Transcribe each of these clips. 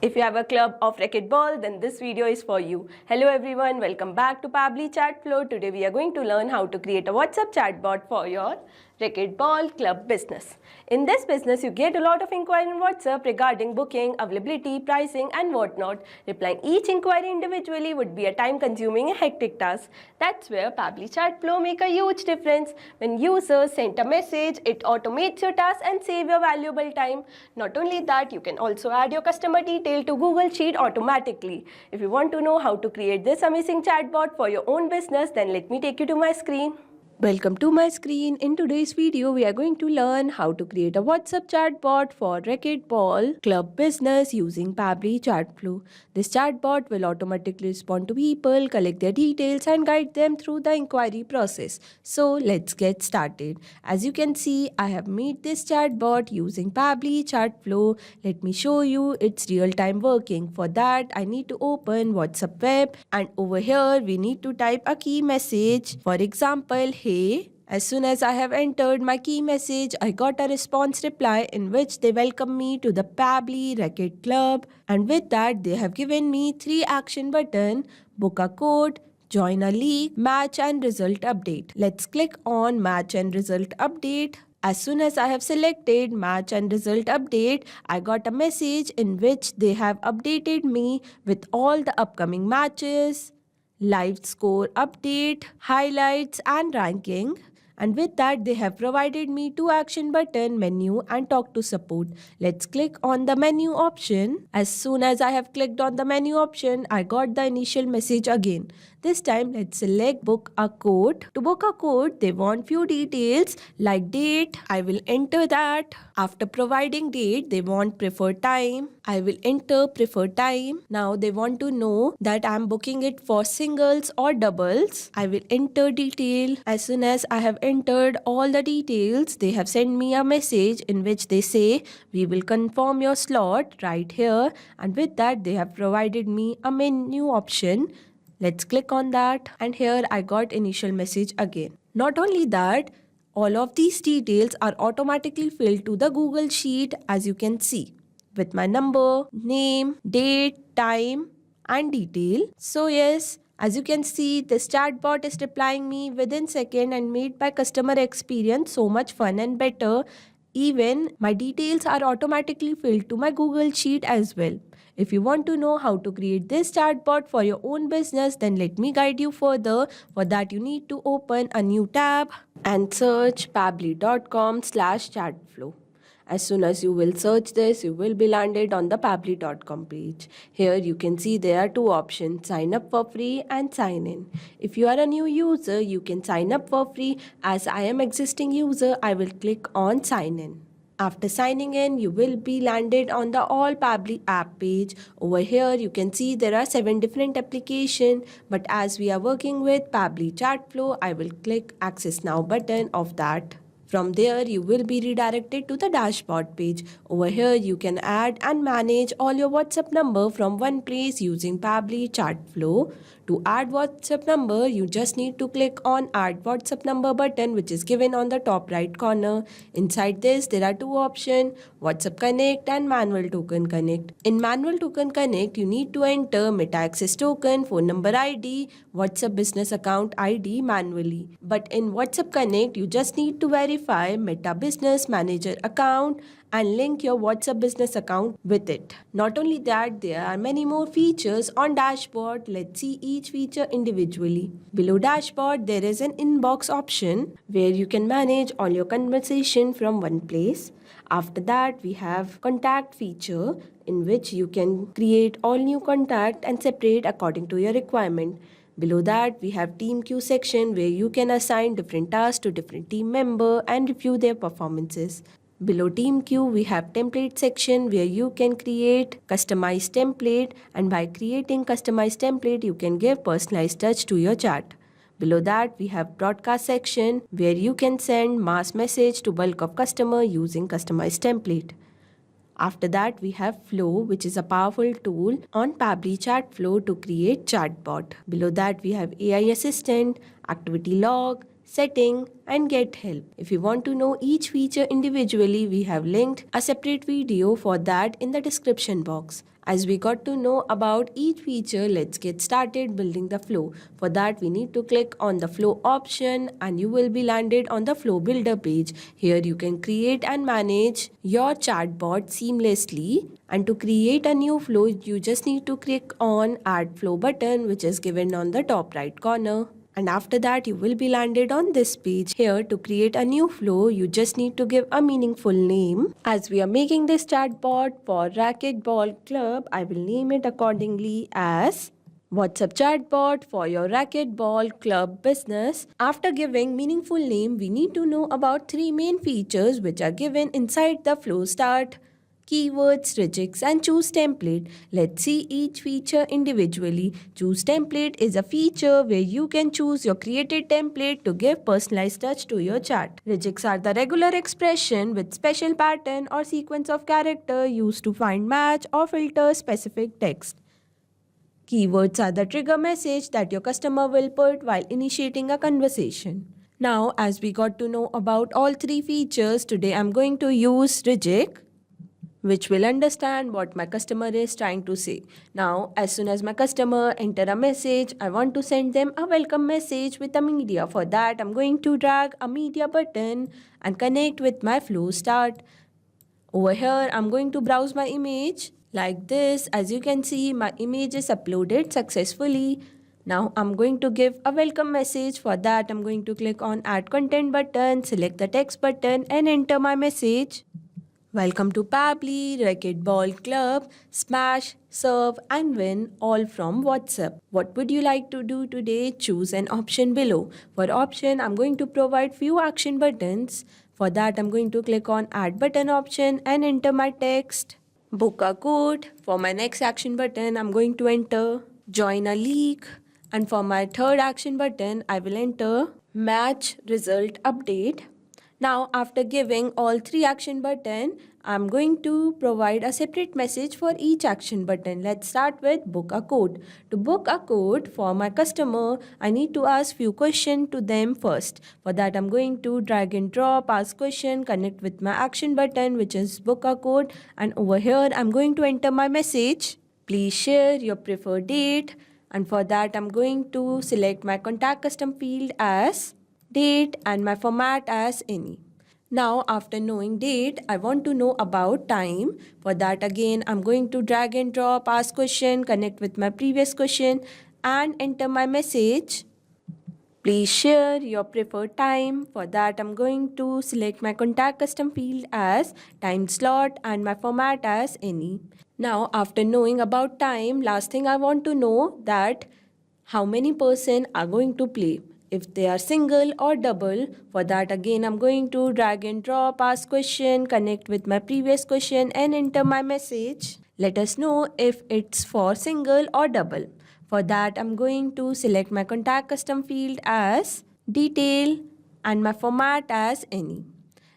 If you have a club of racquetball, then this video is for you. Hello everyone, welcome back to Pabbly Chat Flow. Today we are going to learn how to create a WhatsApp chatbot for your racquetball club business. In this business, you get a lot of inquiry on WhatsApp regarding booking, availability, pricing and whatnot. Replying each inquiry individually would be a time-consuming and hectic task. That's where Pabbly Chat Flow make a huge difference. When users send a message, it automates your task and save your valuable time. Not only that, you can also add your customer detail to Google Sheet automatically. If you want to know how to create this amazing chatbot for your own business, then let me take you to my screen. Welcome to my screen. In today's video, we are going to learn how to create a WhatsApp chatbot for racquetball club business using Pabbly Chatflow. This chatbot will automatically respond to people, collect their details and guide them through the inquiry process. So let's get started. As you can see, I have made this chatbot using Pabbly Chatflow. Let me show you its real-time working. For that, I need to open WhatsApp web and over here we need to type a key message. For example, hey. As soon as I have entered my key message, I got a response reply in which they welcome me to the Pabbly Racket Club. And with that, they have given me 3 action button, book a code, join a league, match and result update. Let's click on match and result update. As soon as I have selected match and result update, I got a message in which they have updated me with all the upcoming matches, live score update, highlights and ranking. And with that, they have provided me 2 action button, menu and talk to support. Let's click on the menu option. As soon as I have clicked on the menu option, I got the initial message again. This time, let's select book a code. To book a code, they want few details like date. I will enter that. After providing date, they want preferred time. I will enter preferred time. Now they want to know that I am booking it for singles or doubles. I will enter detail. As soon as I have entered all the details, they have sent me a message in which they say, we will confirm your slot right here. And with that, they have provided me a menu option. Let's click on that and here I got initial message again. Not only that, all of these details are automatically filled to the Google Sheet as you can see with my number, name, date, time and detail. So yes, as you can see, this chatbot is replying me within second and made my customer experience so much fun and better. Even my details are automatically filled to my Google Sheet as well. If you want to know how to create this chatbot for your own business, then let me guide you further. For that, you need to open a new tab and search pabbly.com/chatflow. As soon as you will search this, you will be landed on the pabbly.com page. Here you can see there are 2 options, sign up for free and sign in. If you are a new user, you can sign up for free. As I am existing user, I will click on sign in. After signing in, you will be landed on the All Pabbly app page. Over here, you can see there are 7 different applications. But as we are working with Pabbly Chatflow, I will click Access Now button of that. From there, you will be redirected to the dashboard page. Over here, you can add and manage all your WhatsApp number from one place using Pabbly Chatflow. To add WhatsApp number, you just need to click on Add WhatsApp Number button which is given on the top right corner. Inside this, there are 2 options, WhatsApp Connect and Manual Token Connect. In Manual Token Connect, you need to enter Meta Access Token, phone number ID, WhatsApp Business Account ID manually. But in WhatsApp Connect, you just need to verify Meta Business Manager account and link your WhatsApp business account with it. Not only that, there are many more features on dashboard. Let's see each feature individually. Below dashboard, there is an inbox option where you can manage all your conversation from one place. After that, we have contact feature in which you can create all new contact and separate according to your requirement. Below that, we have team queue section where you can assign different tasks to different team member and review their performances. Below team queue, we have template section where you can create customized template, and by creating customized template, you can give personalized touch to your chat. Below that, we have broadcast section where you can send mass message to bulk of customer using customized template. After that, we have Flow, which is a powerful tool on Pabbly Chatflow to create chatbot. Below that, we have AI Assistant, Activity Log, setting, and get help. If you want to know each feature individually, we have linked a separate video for that in the description box. As we got to know about each feature, let's get started building the flow. For that, we need to click on the flow option and you will be landed on the flow builder page. Here you can create and manage your chatbot seamlessly. And to create a new flow, you just need to click on add flow button, which is given on the top right corner. And after that, you will be landed on this page. Here, to create a new flow, you just need to give a meaningful name. As we are making this chatbot for Racquetball Club, I will name it accordingly as WhatsApp chatbot for your Racquetball Club business. After giving meaningful name, we need to know about 3 main features which are given inside the flow start: keywords, regex, and choose template. Let's see each feature individually. Choose template is a feature where you can choose your created template to give personalized touch to your chat. Regex are the regular expression with special pattern or sequence of character used to find match or filter specific text. Keywords are the trigger message that your customer will put while initiating a conversation. Now, as we got to know about all 3 features, today I'm going to use regex, which will understand what my customer is trying to say. Now, as soon as my customer enter a message, I want to send them a welcome message with a media. For that, I'm going to drag a media button and connect with my flow start. Over here, I'm going to browse my image like this. As you can see, my image is uploaded successfully. Now, I'm going to give a welcome message. For that, I'm going to click on add content button, select the text button and enter my message. Welcome to Pabbly Racquetball Club, smash, serve and win all from WhatsApp. What would you like to do today? Choose an option below. For option, I'm going to provide few action buttons. For that, I'm going to click on add button option and enter my text. Book a code. For my next action button, I'm going to enter join a league. And for my third action button, I will enter match result update. Now, after giving all 3 action button, I'm going to provide a separate message for each action button. Let's start with book a code. To book a code for my customer, I need to ask few questions to them first. For that, I'm going to drag and drop, ask question, connect with my action button, which is book a code. And over here, I'm going to enter my message. Please share your preferred date. And for that, I'm going to select my contact custom field as date and my format as any. Now, after knowing date, I want to know about time. For that, again, I'm going to drag and drop, ask question, connect with my previous question and enter my message. Please share your preferred time. For that, I'm going to select my contact custom field as time slot and my format as any. Now, after knowing about time, last thing I want to know that how many person are going to play. If they are single or double. For that, again, I'm going to drag and drop, ask question, connect with my previous question and enter my message. Let us know if it's for single or double. For that, I'm going to select my contact custom field as detail and my format as any.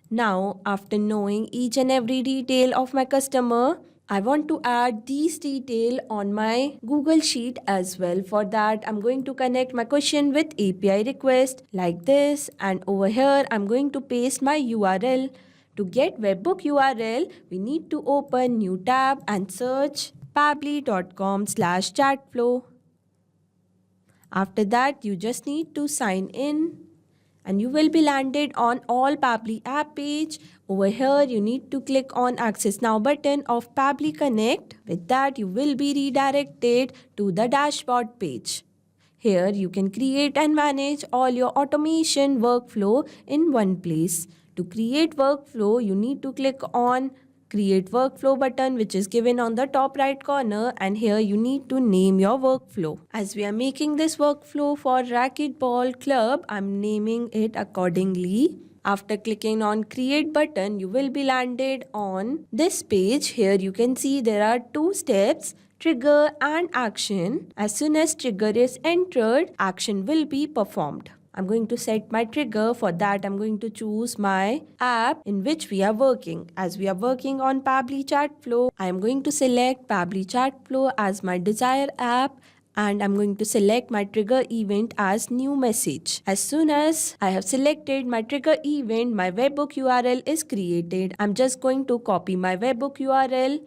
Now, after knowing each and every detail of my customer, I want to add these details on my Google Sheet as well. For that, I'm going to connect my question with API request like this. And over here, I'm going to paste my URL. To get webbook URL, we need to open new tab and search pabbly.com/chatflow. After that, you just need to sign in. And you will be landed on all Pabbly app page. Over here, you need to click on Access Now button of Pabbly Connect. With that, you will be redirected to the dashboard page. Here, you can create and manage all your automation workflow in one place. To create workflow, you need to click on Create Workflow button, which is given on the top right corner, and here you need to name your workflow. As we are making this workflow for Racquetball Club, I'm naming it accordingly. After clicking on Create button, you will be landed on this page. Here you can see there are 2 steps, trigger and action. As soon as trigger is entered, action will be performed. I'm going to set my trigger. For that, I'm going to choose my app in which we are working. As we are working on Pabbly Chatflow, I am going to select Pabbly Chatflow as my desired app and I'm going to select my trigger event as new message. As soon as I have selected my trigger event, my webhook URL is created. I'm just going to copy my webhook URL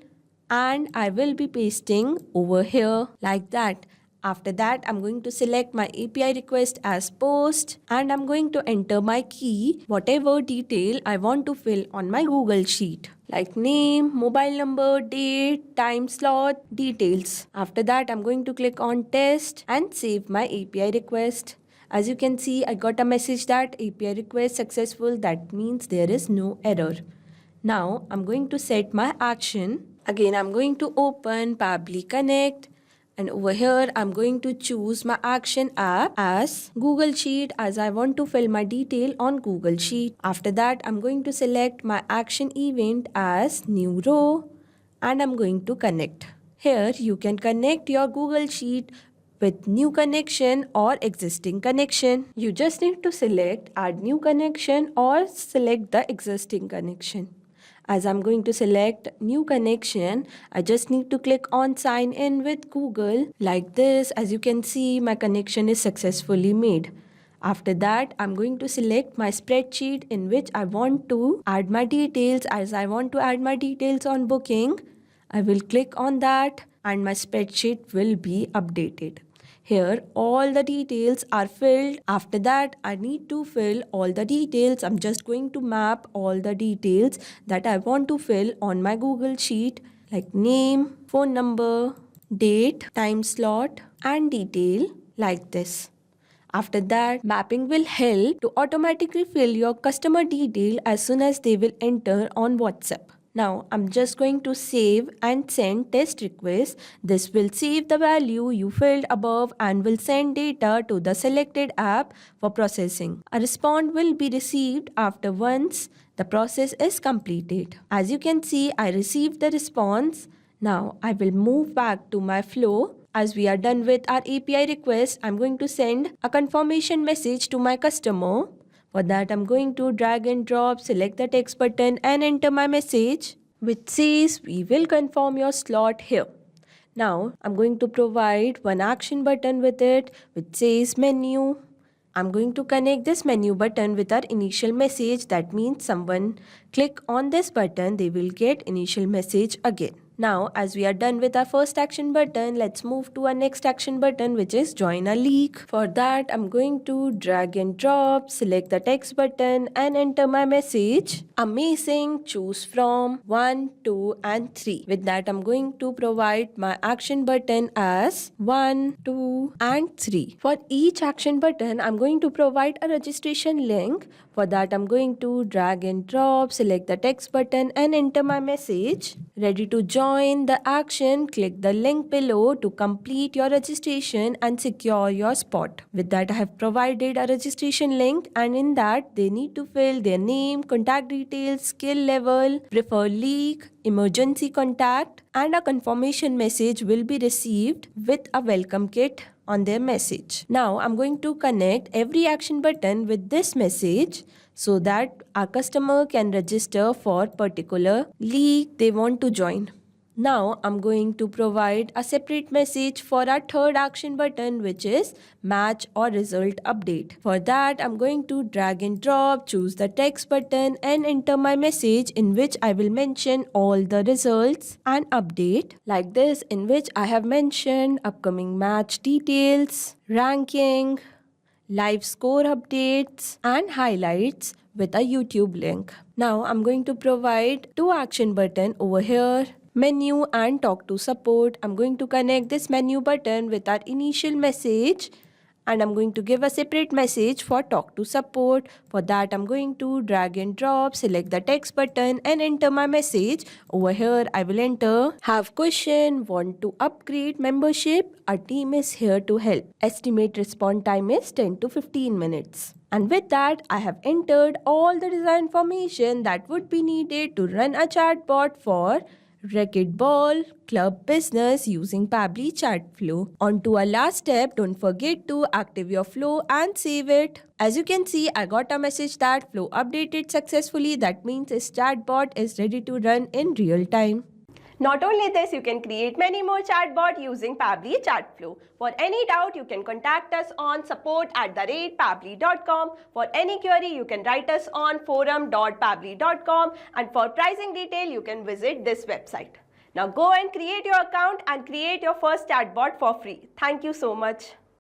and I will be pasting over here like that. After that, I'm going to select my API request as post and I'm going to enter my key, whatever detail I want to fill on my Google Sheet, like name, mobile number, date, time slot, details. After that, I'm going to click on test and save my API request. As you can see, I got a message that API request successful. That means there is no error. Now, I'm going to set my action. Again, I'm going to open Pabbly Connect. And over here, I'm going to choose my action app as Google Sheet as I want to fill my detail on Google Sheet. After that, I'm going to select my action event as new row and I'm going to connect. Here, you can connect your Google Sheet with new connection or existing connection. You just need to select add new connection or select the existing connection. As I'm going to select new connection, I just need to click on sign in with Google like this. As you can see, my connection is successfully made. After that, I'm going to select my spreadsheet in which I want to add my details. As I want to add my details on booking, I will click on that and my spreadsheet will be updated. Here, all the details are filled. After that, I need to fill all the details. I'm just going to map all the details that I want to fill on my Google Sheet, like name, phone number, date, time slot, and detail like this. After that, mapping will help to automatically fill your customer detail as soon as they will enter on WhatsApp. Now, I'm just going to save and send test request. This will save the value you filled above and will send data to the selected app for processing. A response will be received after once the process is completed. As you can see, I received the response. Now, I will move back to my flow. As we are done with our API request, I'm going to send a confirmation message to my customer. For that, I'm going to drag and drop, select the text button and enter my message which says we will confirm your slot here. Now, I'm going to provide one action button with it which says menu. I'm going to connect this menu button with our initial message. That means someone click on this button, they will get initial message again. Now, as we are done with our first action button, let's move to our next action button, which is join a league. For that, I'm going to drag and drop, select the text button and enter my message. Amazing, choose from 1, 2 and 3. With that, I'm going to provide my action button as 1, 2 and 3. For each action button, I'm going to provide a registration link. For that, I'm going to drag and drop, select the text button and enter my message. Ready to join the action, click the link below to complete your registration and secure your spot. With that, I have provided a registration link and in that, they need to fill their name, contact details, skill level, preferred league, emergency contact and a confirmation message will be received with a welcome kit on their message. Now, I'm going to connect every action button with this message so that our customer can register for particular league they want to join. Now, I'm going to provide a separate message for our third action button, which is match or result update. For that, I'm going to drag and drop, choose the text button and enter my message in which I will mention all the results and update like this, in which I have mentioned upcoming match details, ranking, live score updates and highlights with a YouTube link. Now, I'm going to provide two action button over here, menu and talk to support. I'm going to connect this menu button with our initial message and I'm going to give a separate message for talk to support. For that, I'm going to drag and drop, select the text button and enter my message. Over here, I will enter, have question, want to upgrade membership, our team is here to help. Estimate response time is 10 to 15 minutes. And with that, I have entered all the design information that would be needed to run a chatbot for Racquetball Club Business using Pabbly Chatflow. On to our last step, don't forget to active your flow and save it. As you can see, I got a message that flow updated successfully. That means this chatbot is ready to run in real time. Not only this, you can create many more chatbot using Pabbly Chatflow. For any doubt, you can contact us on support@pabbly.com. For any query, you can write us on forum.pabbly.com, and for pricing detail, you can visit this website. Now go and create your account and create your first chatbot for free. Thank you so much.